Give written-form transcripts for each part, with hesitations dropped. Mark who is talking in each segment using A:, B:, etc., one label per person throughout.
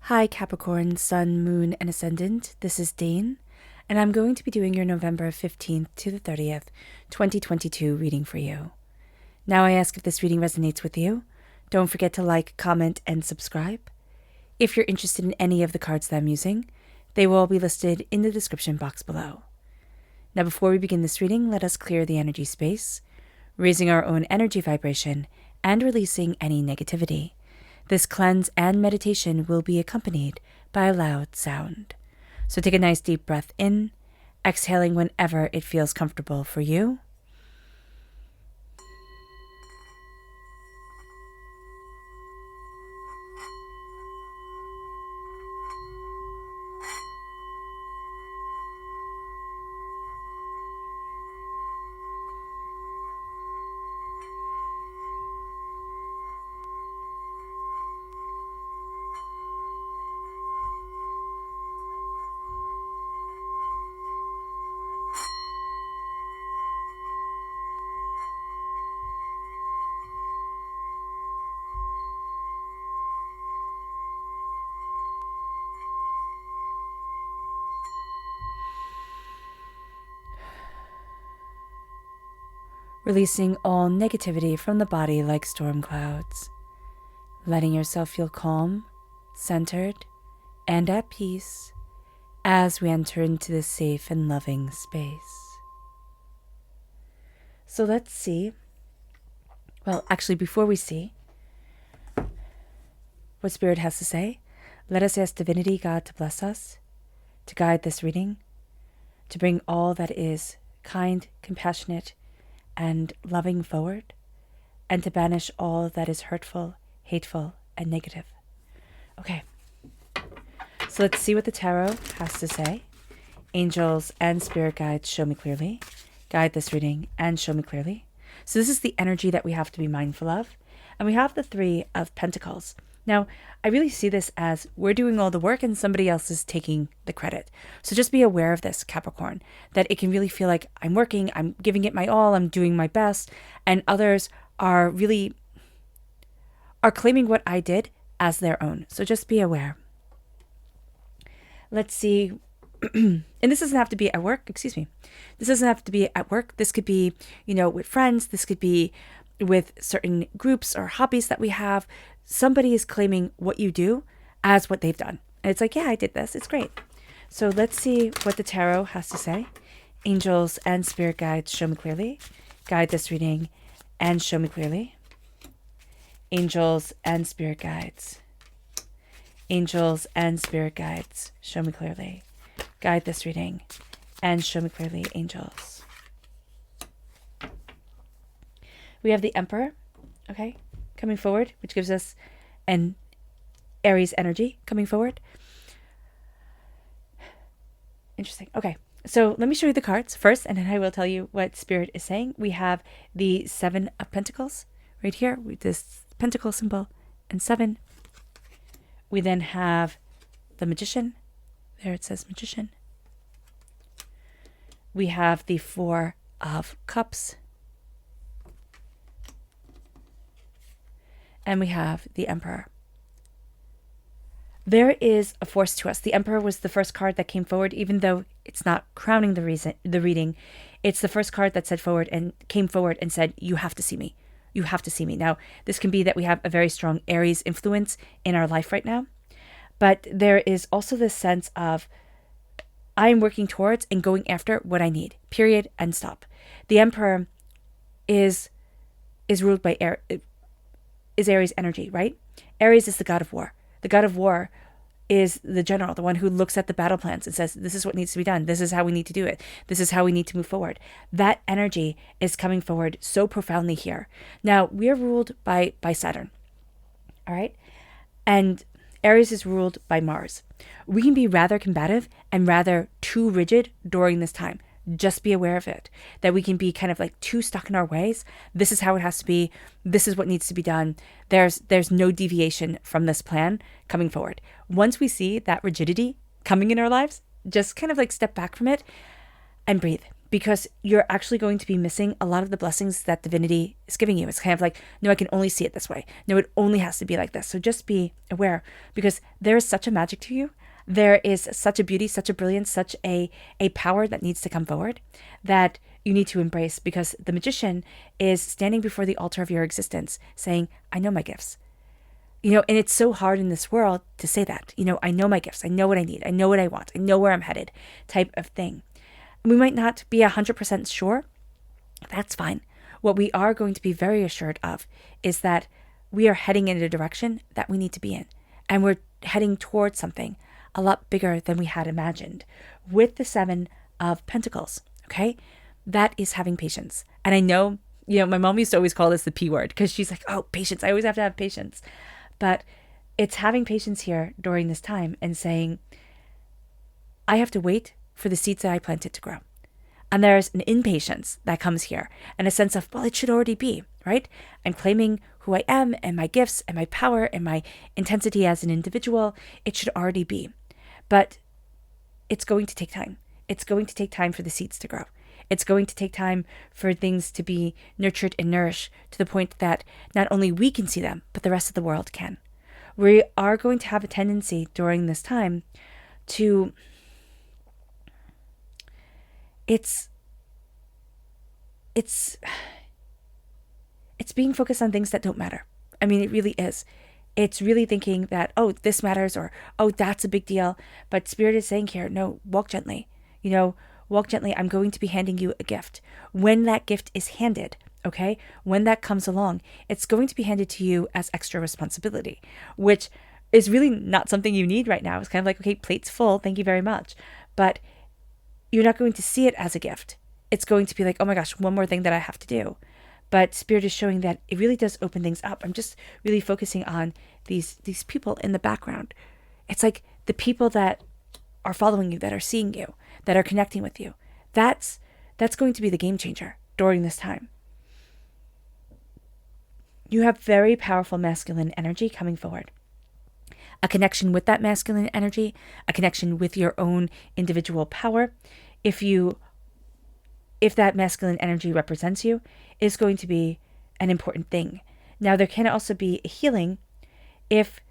A: Hi Capricorn, Sun, Moon, and Ascendant. This is Dane, and I'm going to be doing your November 15th to the 30th, 2022 reading for you. Now I ask if this reading resonates with you. Don't forget to like, comment, and subscribe. If you're interested in any of the cards that I'm using, they will all be listed in the description box below. Now before we begin this reading, let us clear the energy space, raising our own energy vibration and releasing any negativity. This cleanse and meditation will be accompanied by a loud sound. So take a nice deep breath in, exhaling whenever it feels comfortable for you. Releasing all negativity from the body like storm clouds, letting yourself feel calm, centered, and at peace as we enter into this safe and loving space. So let's see. Well, actually, before we see what Spirit has to say, let us ask Divinity, God, to bless us, to guide this reading, to bring all that is kind, compassionate, and loving forward, and to banish all that is hurtful, hateful, and negative. Okay, so let's see what the tarot has to say. Angels and spirit guides, show me clearly. Guide this reading and show me clearly. So this is the energy that we have to be mindful of. And we have the Three of Pentacles. Now, I really see this as we're doing all the work and somebody else is taking the credit. So just be aware of this, Capricorn, that it can really feel like I'm working, I'm giving it my all, I'm doing my best, and others are claiming what I did as their own. So just be aware. Let's see. And this doesn't have to be at work, This doesn't have to be at work. This could be, with friends. This could be with certain groups or hobbies that we have. Somebody is claiming what you do as what they've done. And it's like, yeah, I did this. It's great. So let's see what the tarot has to say. Angels and spirit guides, show me clearly. Guide this reading and show me clearly. Angels and spirit guides. Angels and spirit guides, show me clearly. Guide this reading and show me clearly, angels. We have the Emperor, okay, coming forward, which gives us an Aries energy coming forward. Interesting. Okay, so let me show you the cards first, and then I will tell you what Spirit is saying. We have the Seven of Pentacles right here with this pentacle symbol and 7. We then have the Magician. There it says Magician. We have the Four of Cups. And we have the Emperor. There is a force to us. The Emperor was the first card that came forward, even though it's not crowning the reading. It's the first card that came forward and said, you have to see me. You have to see me. Now, this can be that we have a very strong Aries influence in our life right now. But there is also this sense of I am working towards and going after what I need, period, and stop. The Emperor is ruled by is Aries energy, right? Aries is the god of war. The god of war is the general, the one who looks at the battle plans and says, this is what needs to be done. This is how we need to do it. This is how we need to move forward. That energy is coming forward so profoundly here. Now, we are ruled by Saturn, all right? And Aries is ruled by Mars. We can be rather combative and rather too rigid during this time. Just be aware of it, that we can be kind of like too stuck in our ways. This is how it has to be. This is what needs to be done. There's no deviation from this plan coming forward. Once we see that rigidity coming in our lives, just kind of like step back from it and breathe. because you're actually going to be missing a lot of the blessings that divinity is giving you. It's kind of like, no, I can only see it this way. No, it only has to be like this. So just be aware, because there is such a magic to you. There is such a beauty, such a brilliance, such a power that needs to come forward that you need to embrace, because the magician is standing before the altar of your existence saying, I know my gifts. And it's so hard in this world to say that, I know my gifts. I know what I need. I know what I want. I know where I'm headed, type of thing. We might not be 100% sure. That's fine. What we are going to be very assured of is that we are heading in a direction that we need to be in. And we're heading towards something a lot bigger than we had imagined. With the 7 of Pentacles, okay? That is having patience. And I know, my mom used to always call this the P word, because she's like, oh, patience. I always have to have patience. But it's having patience here during this time and saying, I have to wait for the seeds that I planted to grow. And there's an impatience that comes here, and a sense of, well, it should already be, right? I'm claiming who I am and my gifts and my power and my intensity as an individual. It should already be. But it's going to take time. It's going to take time for the seeds to grow. It's going to take time for things to be nurtured and nourished to the point that not only we can see them, but the rest of the world can. We are going to have a tendency during this time to... It's being focused on things that don't matter. I mean, it really is. It's really thinking that, oh, this matters, or, oh, that's a big deal. But Spirit is saying here, no, walk gently. Walk gently. I'm going to be handing you a gift. When that gift is handed, okay, when that comes along, it's going to be handed to you as extra responsibility, which is really not something you need right now. It's kind of like, okay, plate's full. Thank you very much. But you're not going to see it as a gift. It's going to be like, oh my gosh, one more thing that I have to do. But Spirit is showing that it really does open things up. I'm just really focusing on these people in the background. It's like the people that are following you, that are seeing you, that are connecting with you. That's going to be the game changer during this time. You have very powerful masculine energy coming forward. A connection with that masculine energy, a connection with your own individual power. If that masculine energy represents you, is going to be an important thing. Now, there can also be a healing if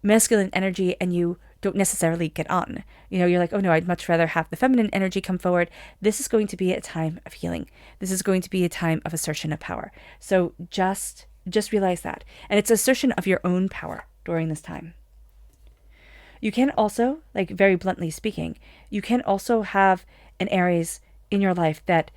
A: masculine energy and you don't necessarily get on. You're like, oh no, I'd much rather have the feminine energy come forward. This is going to be a time of healing. This is going to be a time of assertion of power. So just realize that. And it's assertion of your own power during this time. You can also, like very bluntly speaking, you can also have an Aries in your life that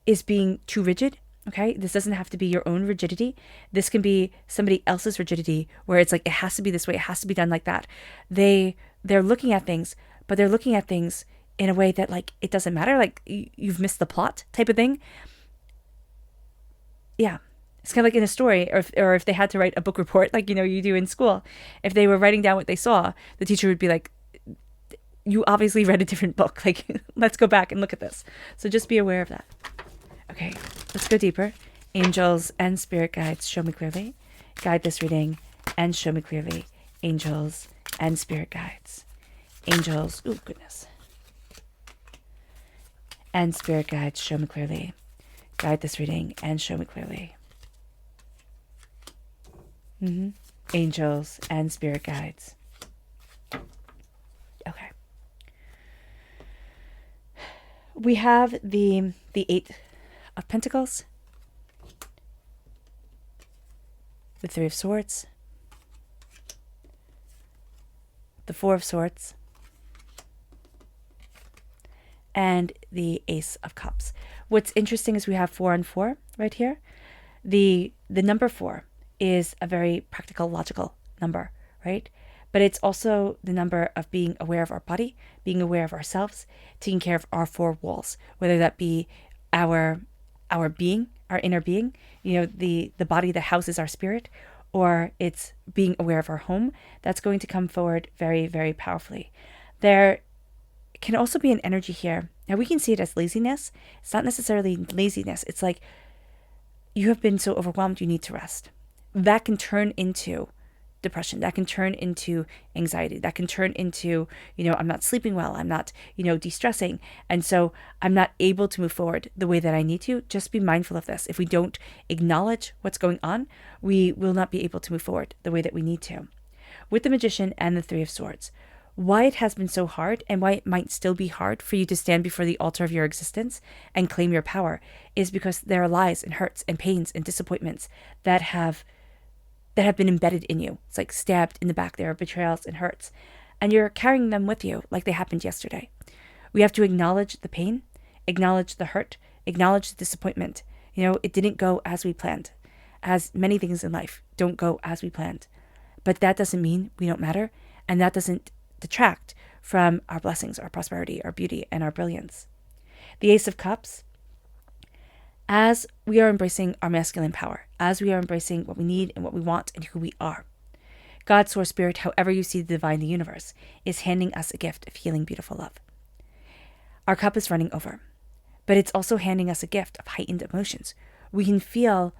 A: is being too rigid, okay? This doesn't have to be your own rigidity. This can be somebody else's rigidity where it's like, it has to be this way, it has to be done like that. They're looking at things, but they're looking at things in a way that like, it doesn't matter, like you've missed the plot type of thing. Yeah. It's kind of like in a story, or if they had to write a book report, like, you do in school. If they were writing down what they saw, the teacher would be like, you obviously read a different book. Like, let's go back and look at this. So just be aware of that. Okay, let's go deeper. Angels and spirit guides, show me clearly. Guide this reading and show me clearly. Angels and spirit guides. Angels, oh goodness. And spirit guides, show me clearly. Guide this reading and show me clearly. Angels and spirit guides. Okay. We have the 8 of Pentacles, the 3 of Swords, the 4 of Swords, and the Ace of Cups. What's interesting is we have 4 and 4 right here. The number 4 is a very practical, logical number, right? But it's also the number of being aware of our body, being aware of ourselves, taking care of our 4 walls, whether that be our being, our inner being, the body that houses our spirit, or it's being aware of our home. That's going to come forward very, very powerfully. There can also be an energy here. Now we can see it as laziness. It's not necessarily laziness. It's like you have been so overwhelmed, you need to rest. That can turn into depression, that can turn into anxiety, that can turn into, I'm not sleeping well, I'm not, de-stressing. And so I'm not able to move forward the way that I need to. Just be mindful of this. If we don't acknowledge what's going on, we will not be able to move forward the way that we need to. With the Magician and the Three of Swords, why it has been so hard and why it might still be hard for you to stand before the altar of your existence and claim your power is because there are lies and hurts and pains and disappointments that have been embedded in you. It's like stabbed in the back. There are betrayals and hurts, and you're carrying them with you like they happened yesterday. We have to acknowledge the pain, acknowledge the hurt, acknowledge the disappointment. It didn't go as we planned, as many things in life don't go as we planned. But that doesn't mean we don't matter, and that doesn't detract from our blessings, our prosperity, our beauty, and our brilliance. The Ace of Cups, as we are embracing our masculine power, as we are embracing what we need and what we want and who we are, God, Source, Spirit, however you see the divine, the universe, is handing us a gift of healing, beautiful love. Our cup is running over, but it's also handing us a gift of heightened emotions. We can feel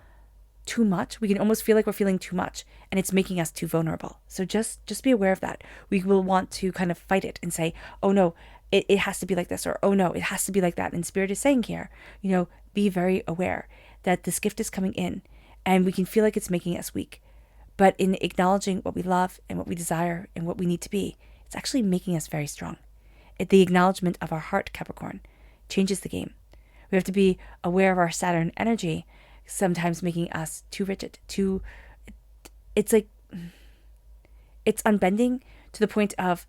A: too much. We can almost feel like we're feeling too much, and it's making us too vulnerable. So just be aware of that. We will want to kind of fight it and say, oh no, it has to be like this, or oh no, it has to be like that. And Spirit is saying here, be very aware that this gift is coming in, and we can feel like it's making us weak. But in acknowledging what we love and what we desire and what we need to be, it's actually making us very strong. The acknowledgement of our heart, Capricorn, changes the game. We have to be aware of our Saturn energy, sometimes making us too rigid, it's unbending to the point of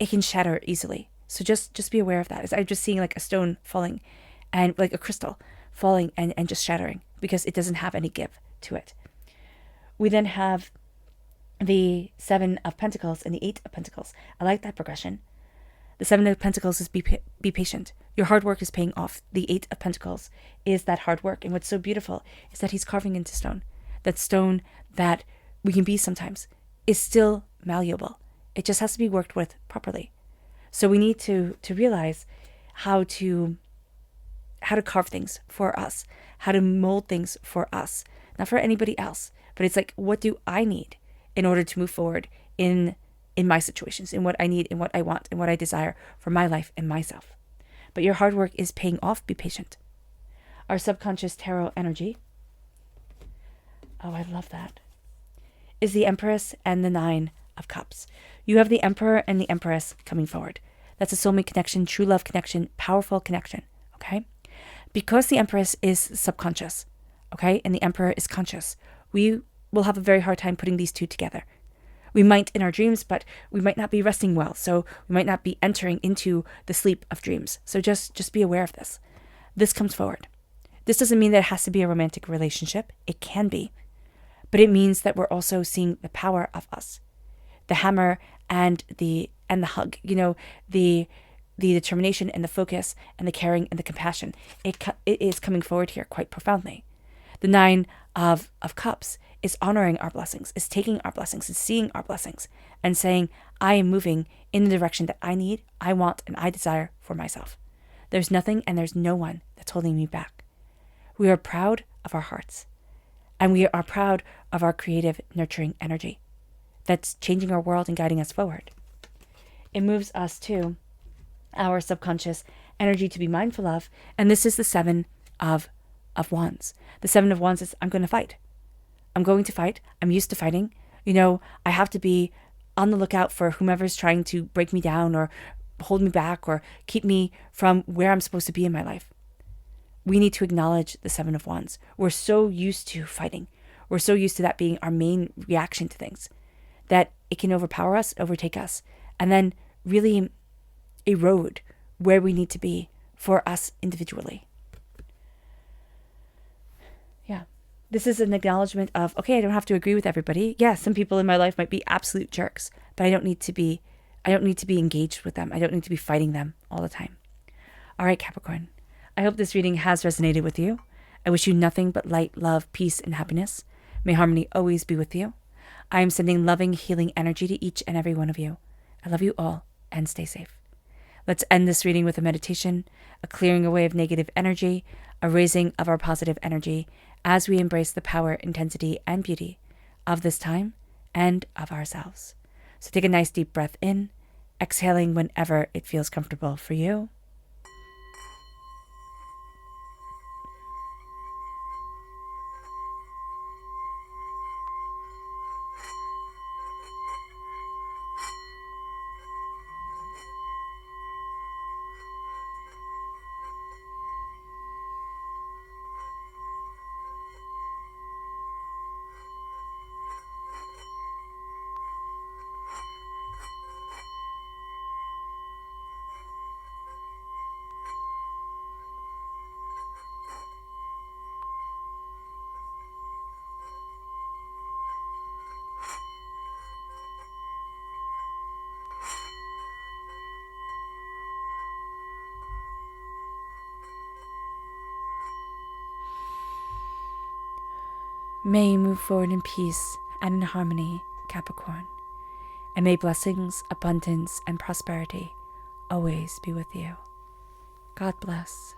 A: it can shatter easily. So just be aware of that. I'm just seeing like a stone falling and like a crystal falling and just shattering because it doesn't have any give to it. We then have the Seven of Pentacles and the Eight of Pentacles. I like that progression. The Seven of Pentacles is be patient. Your hard work is paying off. The Eight of Pentacles is that hard work. And what's so beautiful is that he's carving into stone. That stone that we can be sometimes is still malleable. It just has to be worked with properly. So we need to realize how to carve things for us, how to mold things for us, not for anybody else. But it's like, what do I need in order to move forward in my situations, in what I need, in what I want, in what I desire for my life and myself. But your hard work is paying off. Be patient. Our subconscious tarot energy, oh, I love that, is the Empress and the Nine of Cups. You have the Emperor and the Empress coming forward. That's a soulmate connection, true love connection, powerful connection, okay? Because the Empress is subconscious, okay, and the Emperor is conscious, we will have a very hard time putting these two together. We might in our dreams, but we might not be resting well, so we might not be entering into the sleep of dreams. So just be aware of this. This comes forward. This doesn't mean that it has to be a romantic relationship. It can be. But it means that we're also seeing the power of us. The hammer and the hug, the determination and the focus and the caring and the compassion. It is coming forward here quite profoundly. The Nine of Cups is honoring our blessings, is taking our blessings, is seeing our blessings, and saying, I am moving in the direction that I need, I want, and I desire for myself. There's nothing and there's no one that's holding me back. We are proud of our hearts, and we are proud of our creative, nurturing energy that's changing our world and guiding us forward. It moves us to our subconscious energy to be mindful of, and this is the Seven of Wands. The Seven of Wands is, I'm going to fight. I'm going to fight. I'm used to fighting. I have to be on the lookout for whomever's trying to break me down or hold me back or keep me from where I'm supposed to be in my life. We need to acknowledge the Seven of Wands. We're so used to fighting. We're so used to that being our main reaction to things that it can overpower us, overtake us, and then really erode where we need to be for us individually. Yeah. This is an acknowledgement of, okay, I don't have to agree with everybody. Yeah, some people in my life might be absolute jerks, but I don't need to be engaged with them. I don't need to be fighting them all the time. All right, Capricorn. I hope this reading has resonated with you. I wish you nothing but light, love, peace, and happiness. May harmony always be with you. I am sending loving, healing energy to each and every one of you. I love you all, and stay safe. Let's end this reading with a meditation, a clearing away of negative energy, a raising of our positive energy as we embrace the power, intensity, and beauty of this time and of ourselves. So take a nice deep breath in, exhaling whenever it feels comfortable for you. May you move forward in peace and in harmony, Capricorn. And may blessings, abundance, and prosperity always be with you. God bless.